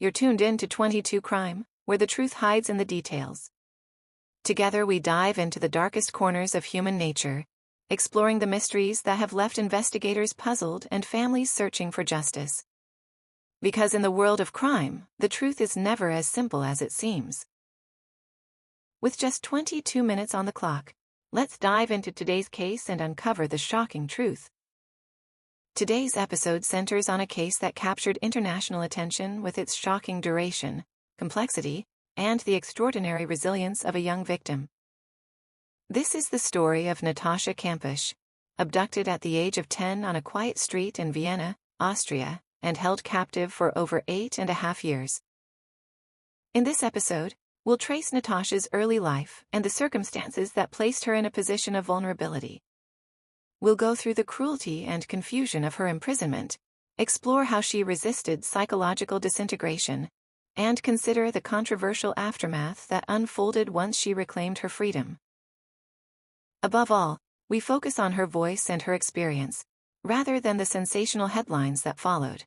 You're tuned in to 22 Crime, where the truth hides in the details. Together we dive into the darkest corners of human nature, exploring the mysteries that have left investigators puzzled and families searching for justice. Because in the world of crime, the truth is never as simple as it seems. With just 22 minutes on the clock, let's dive into today's case and uncover the shocking truth. Today's episode centers on a case that captured international attention with its shocking duration, complexity, and the extraordinary resilience of a young victim. This is the story of Natascha Kampusch, abducted at the age of 10 on a quiet street in Vienna, Austria, and held captive for over 8.5 years. In this episode, we'll trace Natascha's early life and the circumstances that placed her in a position of vulnerability. We'll go through the cruelty and confusion of her imprisonment, explore how she resisted psychological disintegration, and consider the controversial aftermath that unfolded once she reclaimed her freedom. Above all, we focus on her voice and her experience, rather than the sensational headlines that followed.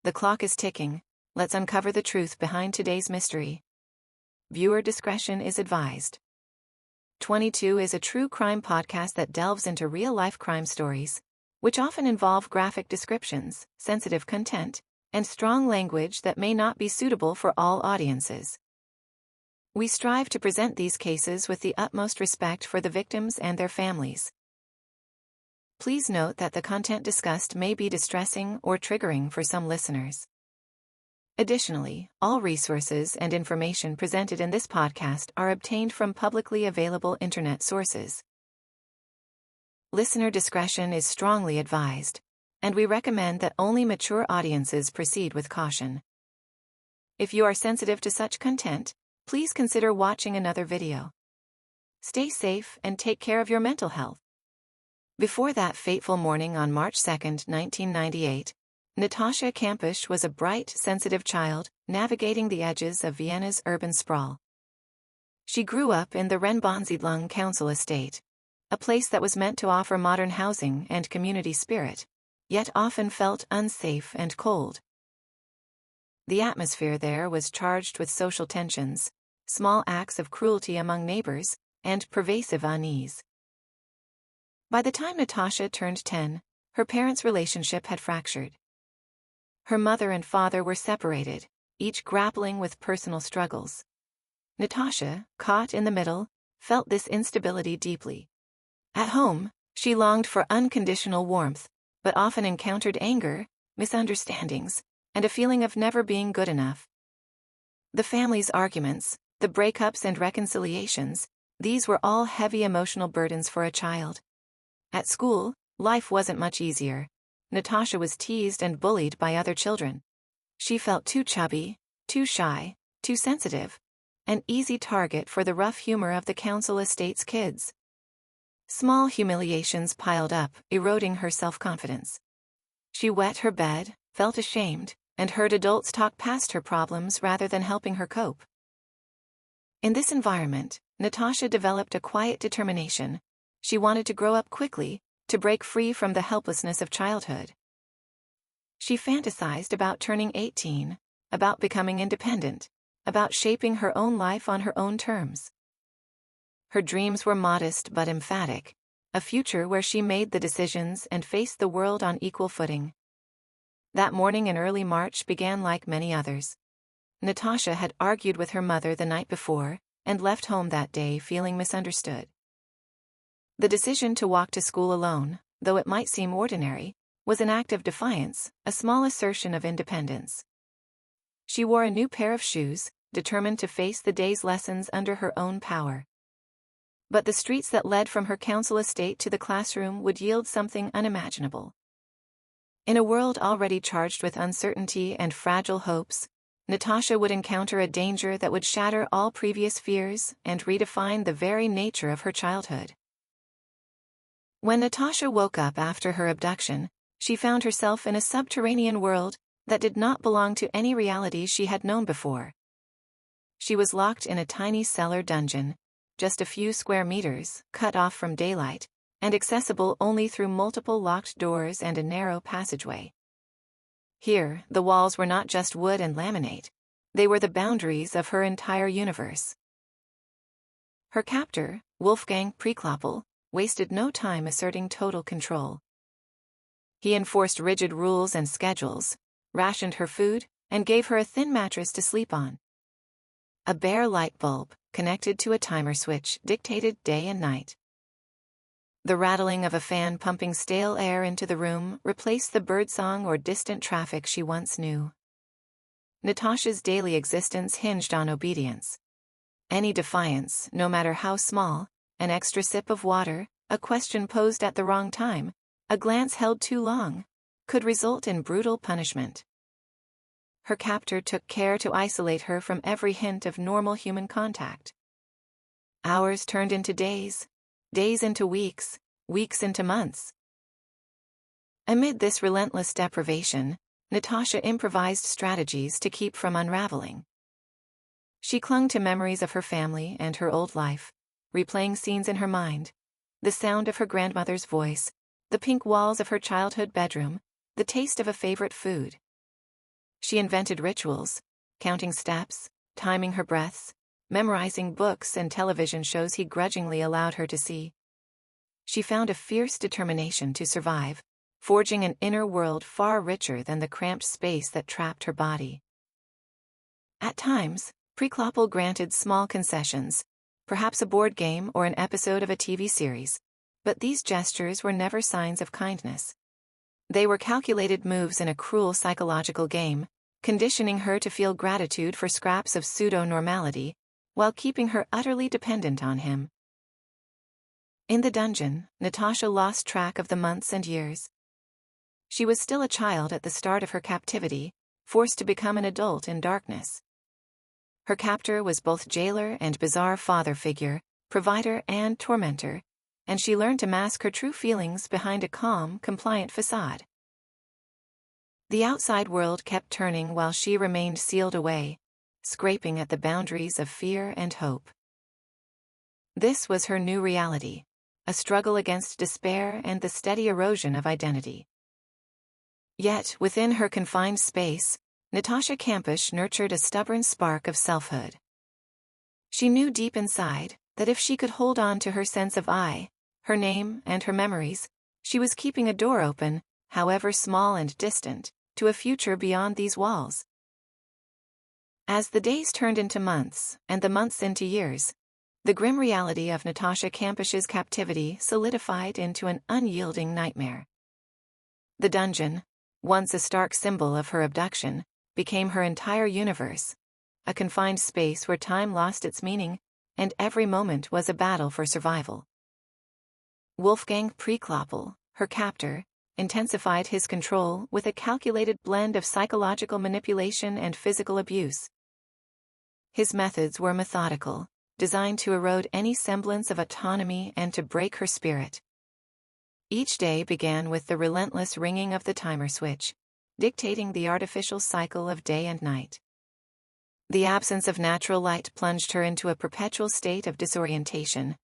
The clock is ticking. Let's uncover the truth behind today's mystery. Viewer discretion is advised. 22 is a true crime podcast that delves into real-life crime stories, which often involve graphic descriptions, sensitive content, and strong language that may not be suitable for all audiences. We strive to present these cases with the utmost respect for the victims and their families. Please note that the content discussed may be distressing or triggering for some listeners. Additionally, all resources and information presented in this podcast are obtained from publicly available internet sources. Listener discretion is strongly advised, and we recommend that only mature audiences proceed with caution. If you are sensitive to such content, please consider watching another video. Stay safe and take care of your mental health. Before that fateful morning on March 2, 1998, Natascha Kampusch was a bright, sensitive child, navigating the edges of Vienna's urban sprawl. She grew up in the Rennbahn Council estate, a place that was meant to offer modern housing and community spirit, yet often felt unsafe and cold. The atmosphere there was charged with social tensions, small acts of cruelty among neighbors, and pervasive unease. By the time Natascha turned 10, her parents' relationship had fractured. Her mother and father were separated, each grappling with personal struggles. Natascha, caught in the middle, felt this instability deeply. At home, she longed for unconditional warmth, but often encountered anger, misunderstandings, and a feeling of never being good enough. The family's arguments, the breakups and reconciliations, these were all heavy emotional burdens for a child. At school, life wasn't much easier. Natascha was teased and bullied by other children. She felt too chubby, too shy, too sensitive, an easy target for the rough humor of the council estate's kids. Small humiliations piled up, eroding her self-confidence. She wet her bed, felt ashamed, and heard adults talk past her problems rather than helping her cope. In this environment, Natascha developed a quiet determination. She wanted to grow up quickly, to break free from the helplessness of childhood. She fantasized about turning 18, about becoming independent, about shaping her own life on her own terms. Her dreams were modest but emphatic, a future where she made the decisions and faced the world on equal footing. That morning in early March began like many others. Natascha had argued with her mother the night before, and left home that day feeling misunderstood. The decision to walk to school alone, though it might seem ordinary, was an act of defiance, a small assertion of independence. She wore a new pair of shoes, determined to face the day's lessons under her own power. But the streets that led from her council estate to the classroom would yield something unimaginable. In a world already charged with uncertainty and fragile hopes, Natascha would encounter a danger that would shatter all previous fears and redefine the very nature of her childhood. When Natascha woke up after her abduction, she found herself in a subterranean world that did not belong to any reality she had known before. She was locked in a tiny cellar dungeon, just a few square meters, cut off from daylight, and accessible only through multiple locked doors and a narrow passageway. Here, the walls were not just wood and laminate. They were the boundaries of her entire universe. Her captor, Wolfgang Prekloppel, wasted no time asserting total control. He enforced rigid rules and schedules, rationed her food, and gave her a thin mattress to sleep on. A bare light bulb, connected to a timer switch, dictated day and night. The rattling of a fan pumping stale air into the room replaced the birdsong or distant traffic she once knew. Natascha's daily existence hinged on obedience. Any defiance, no matter how small, an extra sip of water, a question posed at the wrong time, a glance held too long, could result in brutal punishment. Her captor took care to isolate her from every hint of normal human contact. Hours turned into days, days into weeks, weeks into months. Amid this relentless deprivation, Natascha improvised strategies to keep from unraveling. She clung to memories of her family and her old life, replaying scenes in her mind, the sound of her grandmother's voice, the pink walls of her childhood bedroom, the taste of a favorite food. She invented rituals, counting steps, timing her breaths, memorizing books and television shows he grudgingly allowed her to see. She found a fierce determination to survive, forging an inner world far richer than the cramped space that trapped her body. At times, Prekloppel granted small concessions, perhaps a board game or an episode of a TV series, but these gestures were never signs of kindness. They were calculated moves in a cruel psychological game, conditioning her to feel gratitude for scraps of pseudo-normality, while keeping her utterly dependent on him. In the dungeon, Natascha lost track of the months and years. She was still a child at the start of her captivity, forced to become an adult in darkness. Her captor was both jailer and bizarre father figure, provider and tormentor, and she learned to mask her true feelings behind a calm, compliant facade. The outside world kept turning while she remained sealed away, scraping at the boundaries of fear and hope. This was her new reality, a struggle against despair and the steady erosion of identity. Yet, within her confined space, Natascha Kampusch nurtured a stubborn spark of selfhood. She knew deep inside that if she could hold on to her sense of I, her name and her memories, she was keeping a door open, however small and distant, to a future beyond these walls. As the days turned into months, and the months into years, the grim reality of Natascha Kampusch's captivity solidified into an unyielding nightmare. The dungeon, once a stark symbol of her abduction, became her entire universe, a confined space where time lost its meaning, and every moment was a battle for survival. Wolfgang Prekloppel, her captor, intensified his control with a calculated blend of psychological manipulation and physical abuse. His methods were methodical, designed to erode any semblance of autonomy and to break her spirit. Each day began with the relentless ringing of the timer switch, dictating the artificial cycle of day and night. The absence of natural light plunged her into a perpetual state of disorientation,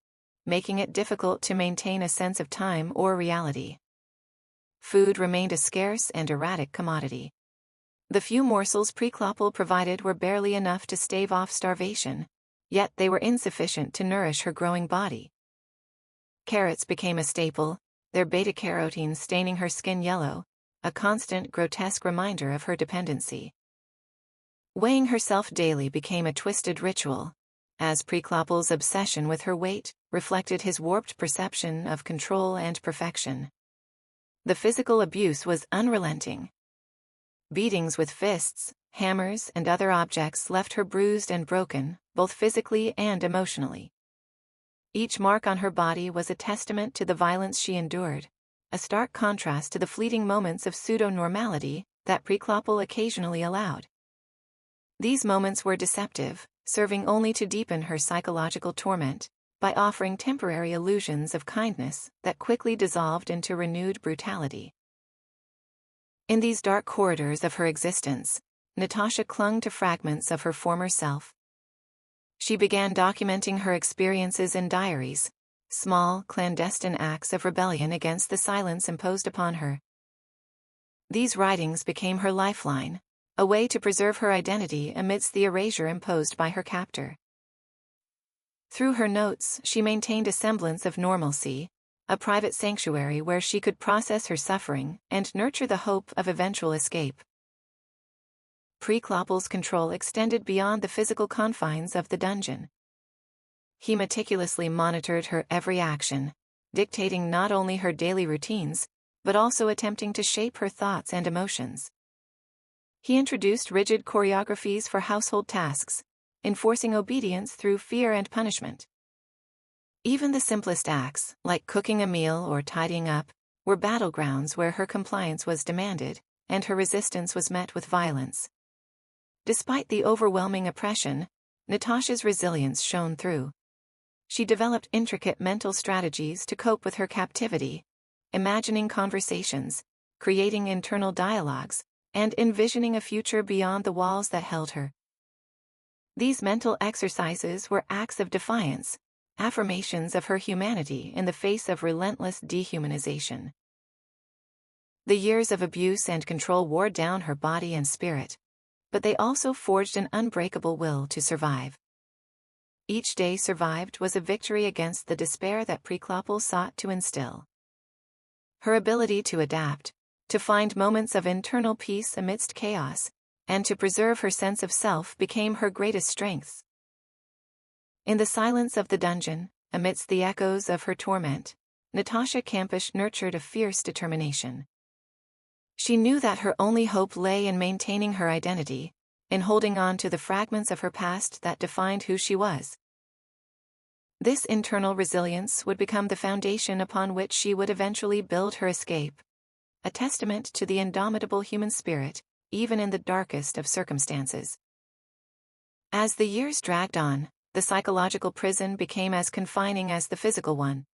making it difficult to maintain a sense of time or reality. Food remained a scarce and erratic commodity. The few morsels Prekloppel provided were barely enough to stave off starvation, yet they were insufficient to nourish her growing body. Carrots became a staple, their beta-carotene staining her skin yellow, a constant grotesque reminder of her dependency. Weighing herself daily became a twisted ritual, as Prekloppel's obsession with her weight reflected his warped perception of control and perfection. The physical abuse was unrelenting. Beatings with fists, hammers, and other objects left her bruised and broken, both physically and emotionally. Each mark on her body was a testament to the violence she endured, a stark contrast to the fleeting moments of pseudo-normality that Prekloppel occasionally allowed. These moments were deceptive, serving only to deepen her psychological torment, by offering temporary illusions of kindness that quickly dissolved into renewed brutality. In these dark corridors of her existence, Natascha clung to fragments of her former self. She began documenting her experiences in diaries, small, clandestine acts of rebellion against the silence imposed upon her. These writings became her lifeline, a way to preserve her identity amidst the erasure imposed by her captor. Through her notes, she maintained a semblance of normalcy, a private sanctuary where she could process her suffering and nurture the hope of eventual escape. Prekloppel's control extended beyond the physical confines of the dungeon. He meticulously monitored her every action, dictating not only her daily routines, but also attempting to shape her thoughts and emotions. He introduced rigid choreographies for household tasks, enforcing obedience through fear and punishment. Even the simplest acts, like cooking a meal or tidying up, were battlegrounds where her compliance was demanded, and her resistance was met with violence. Despite the overwhelming oppression, Natascha's resilience shone through. She developed intricate mental strategies to cope with her captivity, imagining conversations, creating internal dialogues, and envisioning a future beyond the walls that held her. These mental exercises were acts of defiance, affirmations of her humanity in the face of relentless dehumanization. The years of abuse and control wore down her body and spirit, but they also forged an unbreakable will to survive. Each day survived was a victory against the despair that Prekloppel sought to instill. Her ability to adapt, to find moments of internal peace amidst chaos, and to preserve her sense of self became her greatest strengths. In the silence of the dungeon, amidst the echoes of her torment, Natascha Kampusch nurtured a fierce determination. She knew that her only hope lay in maintaining her identity, in holding on to the fragments of her past that defined who she was. This internal resilience would become the foundation upon which she would eventually build her escape, a testament to the indomitable human spirit, even in the darkest of circumstances. As the years dragged on, the psychological prison became as confining as the physical one.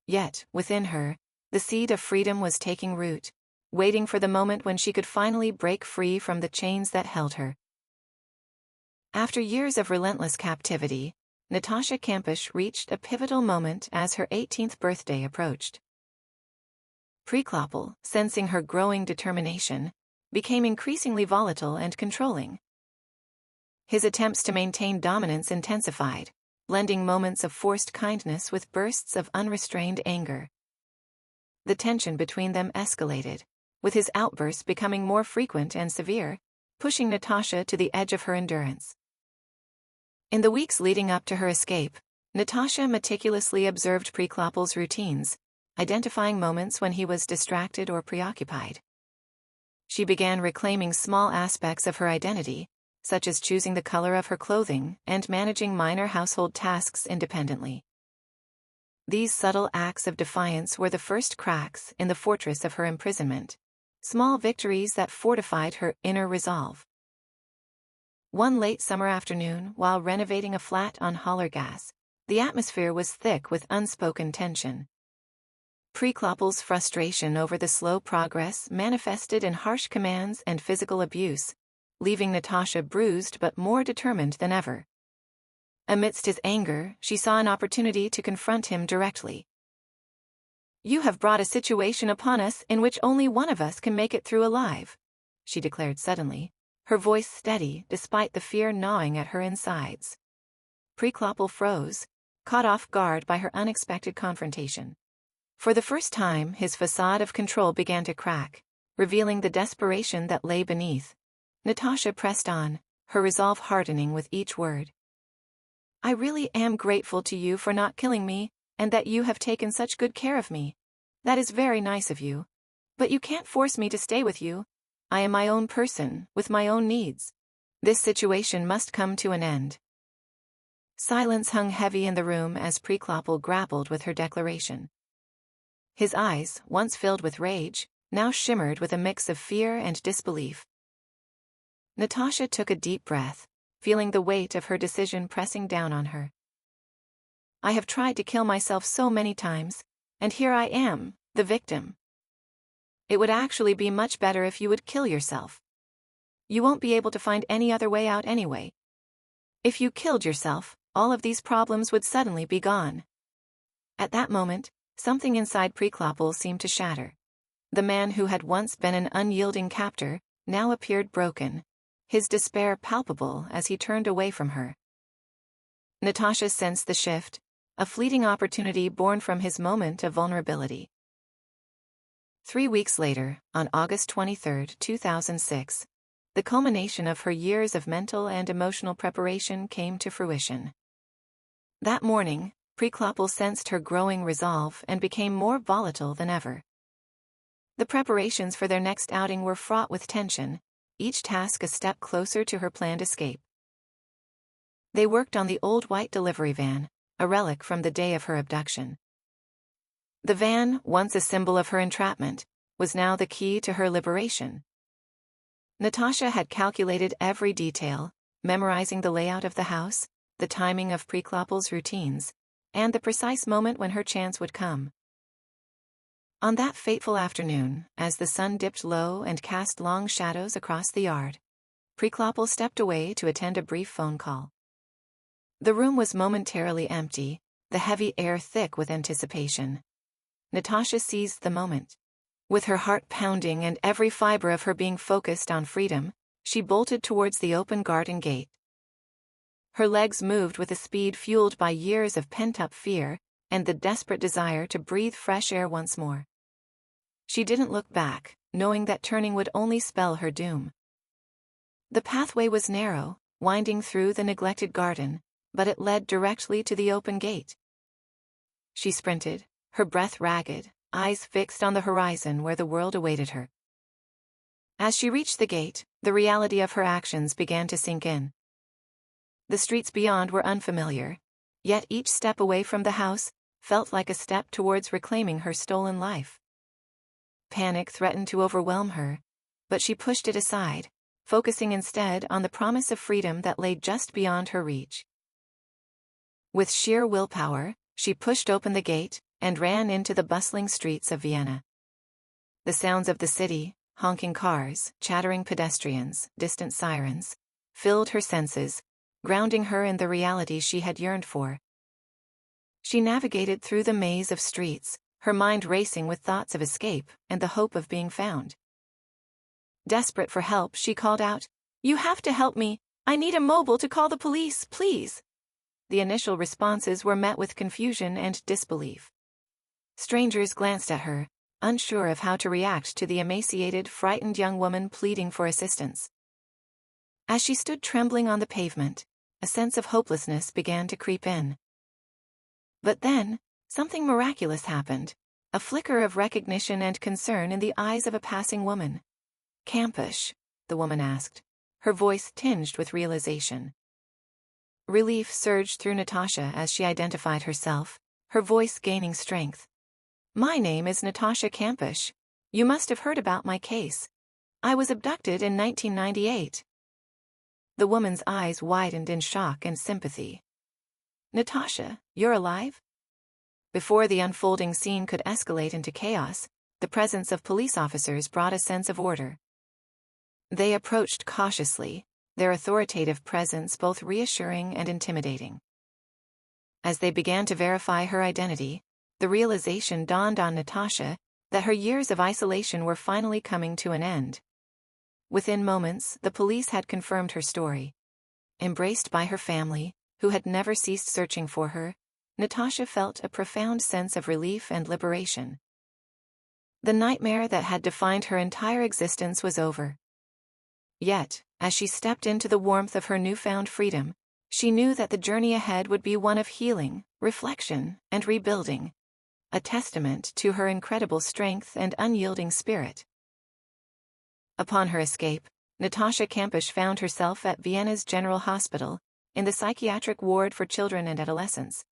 Yet, within her, the seed of freedom was taking root, waiting for the moment when she could finally break free from the chains that held her. After years of relentless captivity, Natascha Kampusch reached a pivotal moment as her 18th birthday approached. Prekloppel, sensing her growing determination, became increasingly volatile and controlling. His attempts to maintain dominance intensified, blending moments of forced kindness with bursts of unrestrained anger. The tension between them escalated, with his outbursts becoming more frequent and severe, pushing Natascha to the edge of her endurance. In the weeks leading up to her escape, Natascha meticulously observed Prekloppel's routines, identifying moments when he was distracted or preoccupied. She began reclaiming small aspects of her identity, such as choosing the color of her clothing and managing minor household tasks independently. These subtle acts of defiance were the first cracks in the fortress of her imprisonment, small victories that fortified her inner resolve. One late summer afternoon, while renovating a flat on Hallergasse, the atmosphere was thick with unspoken tension. Prekloppel's frustration over the slow progress manifested in harsh commands and physical abuse, leaving Natascha bruised but more determined than ever. Amidst his anger, she saw an opportunity to confront him directly. "You have brought a situation upon us in which only one of us can make it through alive," she declared suddenly, her voice steady despite the fear gnawing at her insides. Prekloppel froze, caught off guard by her unexpected confrontation. For the first time, his facade of control began to crack, revealing the desperation that lay beneath. Natascha pressed on, her resolve hardening with each word. "I really am grateful to you for not killing me, and that you have taken such good care of me. That is very nice of you. But you can't force me to stay with you. I am my own person, with my own needs. This situation must come to an end." Silence hung heavy in the room as Prekloppel grappled with her declaration. His eyes, once filled with rage, now shimmered with a mix of fear and disbelief. Natascha took a deep breath, feeling the weight of her decision pressing down on her. "I have tried to kill myself so many times, and here I am, the victim. It would actually be much better if you would kill yourself. You won't be able to find any other way out anyway. If you killed yourself, all of these problems would suddenly be gone." At that moment, something inside Prekloppel seemed to shatter. The man who had once been an unyielding captor now appeared broken, his despair palpable as he turned away from her. Natascha sensed the shift, a fleeting opportunity born from his moment of vulnerability. 3 weeks later, on August 23, 2006, the culmination of her years of mental and emotional preparation came to fruition. That morning, Priklopil sensed her growing resolve and became more volatile than ever. The preparations for their next outing were fraught with tension, each task a step closer to her planned escape. They worked on the old white delivery van, a relic from the day of her abduction. The van, once a symbol of her entrapment, was now the key to her liberation. Natascha had calculated every detail, memorizing the layout of the house, the timing of Priklopil's routines, and the precise moment when her chance would come. On that fateful afternoon, as the sun dipped low and cast long shadows across the yard, Priklopil stepped away to attend a brief phone call. The room was momentarily empty, the heavy air thick with anticipation. Natascha seized the moment. With her heart pounding and every fiber of her being focused on freedom, she bolted towards the open garden gate. Her legs moved with a speed fueled by years of pent-up fear and the desperate desire to breathe fresh air once more. She didn't look back, knowing that turning would only spell her doom. The pathway was narrow, winding through the neglected garden, but it led directly to the open gate. She sprinted, her breath ragged, eyes fixed on the horizon where the world awaited her. As she reached the gate, the reality of her actions began to sink in. The streets beyond were unfamiliar, yet each step away from the house felt like a step towards reclaiming her stolen life. Panic threatened to overwhelm her, but she pushed it aside, focusing instead on the promise of freedom that lay just beyond her reach. With sheer willpower, she pushed open the gate and ran into the bustling streets of Vienna. The sounds of the city, honking cars, chattering pedestrians, distant sirens, filled her senses, grounding her in the reality she had yearned for. She navigated through the maze of streets, her mind racing with thoughts of escape and the hope of being found. Desperate for help, she called out, "You have to help me! I need a mobile to call the police, please!" The initial responses were met with confusion and disbelief. Strangers glanced at her, unsure of how to react to the emaciated, frightened young woman pleading for assistance. As she stood trembling on the pavement, a sense of hopelessness began to creep in. But then, something miraculous happened, a flicker of recognition and concern in the eyes of a passing woman. "Kampusch?" the woman asked, her voice tinged with realization. Relief surged through Natascha as she identified herself, her voice gaining strength. "My name is Natascha Kampusch. You must have heard about my case. I was abducted in 1998. The woman's eyes widened in shock and sympathy. "Natascha, you're alive?" Before the unfolding scene could escalate into chaos, the presence of police officers brought a sense of order. They approached cautiously, their authoritative presence both reassuring and intimidating. As they began to verify her identity, the realization dawned on Natascha that her years of isolation were finally coming to an end. Within moments, the police had confirmed her story. Embraced by her family, who had never ceased searching for her, Natascha felt a profound sense of relief and liberation. The nightmare that had defined her entire existence was over. Yet, as she stepped into the warmth of her newfound freedom, she knew that the journey ahead would be one of healing, reflection, and rebuilding, a testament to her incredible strength and unyielding spirit. Upon her escape, Natascha Kampusch found herself at Vienna's General Hospital, in the psychiatric ward for children and adolescents.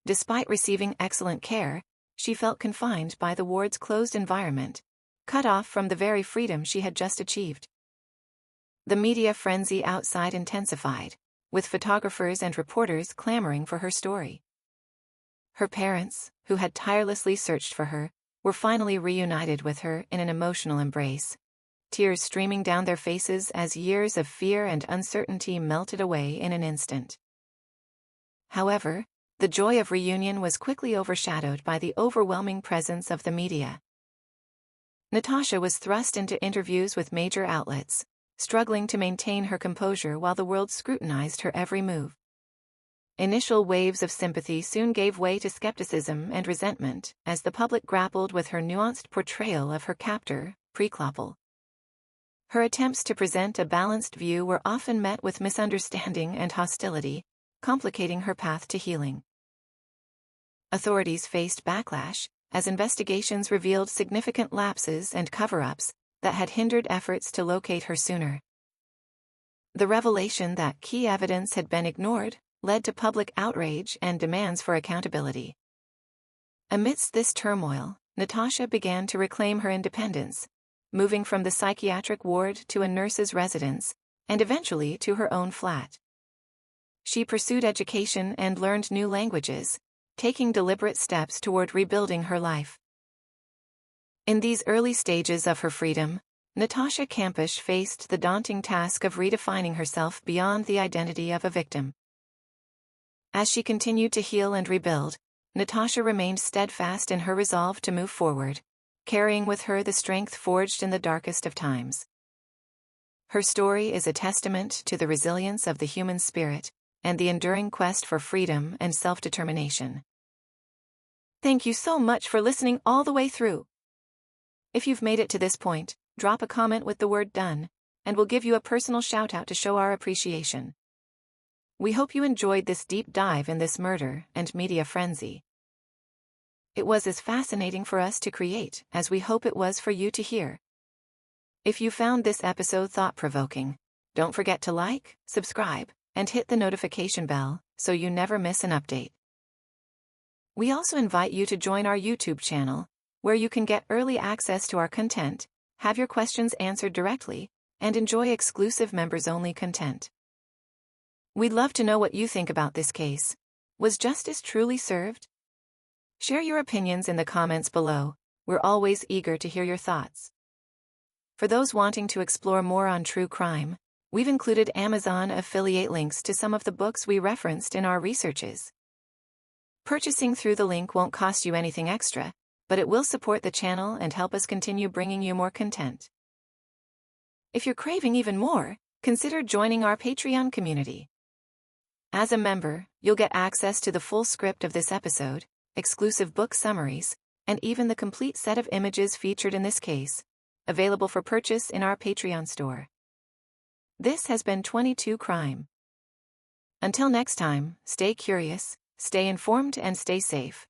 Despite receiving excellent care, she felt confined by the ward's closed environment, cut off from the very freedom she had just achieved. The media frenzy outside intensified, with photographers and reporters clamoring for her story. Her parents, who had tirelessly searched for her, were finally reunited with her in an emotional embrace, tears streaming down their faces as years of fear and uncertainty melted away in an instant. However, the joy of reunion was quickly overshadowed by the overwhelming presence of the media. Natascha was thrust into interviews with major outlets, struggling to maintain her composure while the world scrutinized her every move. Initial waves of sympathy soon gave way to skepticism and resentment as the public grappled with her nuanced portrayal of her captor, Prekloppel. Her attempts to present a balanced view were often met with misunderstanding and hostility, complicating her path to healing. Authorities faced backlash, as investigations revealed significant lapses and cover-ups that had hindered efforts to locate her sooner. The revelation that key evidence had been ignored led to public outrage and demands for accountability. Amidst this turmoil, Natascha began to reclaim her independence, moving from the psychiatric ward to a nurse's residence, and eventually to her own flat. She pursued education and learned new languages, taking deliberate steps toward rebuilding her life. In these early stages of her freedom, Natascha Kampusch faced the daunting task of redefining herself beyond the identity of a victim. As she continued to heal and rebuild, Natascha remained steadfast in her resolve to move forward, carrying with her the strength forged in the darkest of times. Her story is a testament to the resilience of the human spirit and the enduring quest for freedom and self-determination. Thank you so much for listening all the way through. If you've made it to this point, drop a comment with the word "done," and we'll give you a personal shout-out to show our appreciation. We hope you enjoyed this deep dive in this murder and media frenzy. It was as fascinating for us to create as we hope it was for you to hear. If you found this episode thought-provoking, don't forget to like, subscribe, and hit the notification bell so you never miss an update. We also invite you to join our YouTube channel, where you can get early access to our content, have your questions answered directly, and enjoy exclusive members-only content. We'd love to know what you think about this case. Was justice truly served? Share your opinions in the comments below. We're always eager to hear your thoughts. For those wanting to explore more on true crime, we've included Amazon affiliate links to some of the books we referenced in our researches. Purchasing through the link won't cost you anything extra, but it will support the channel and help us continue bringing you more content. If you're craving even more, consider joining our Patreon community. As a member, you'll get access to the full script of this episode, exclusive book summaries, and even the complete set of images featured in this case, available for purchase in our Patreon store. This has been 22 Crime. Until next time, stay curious, stay informed, and stay safe.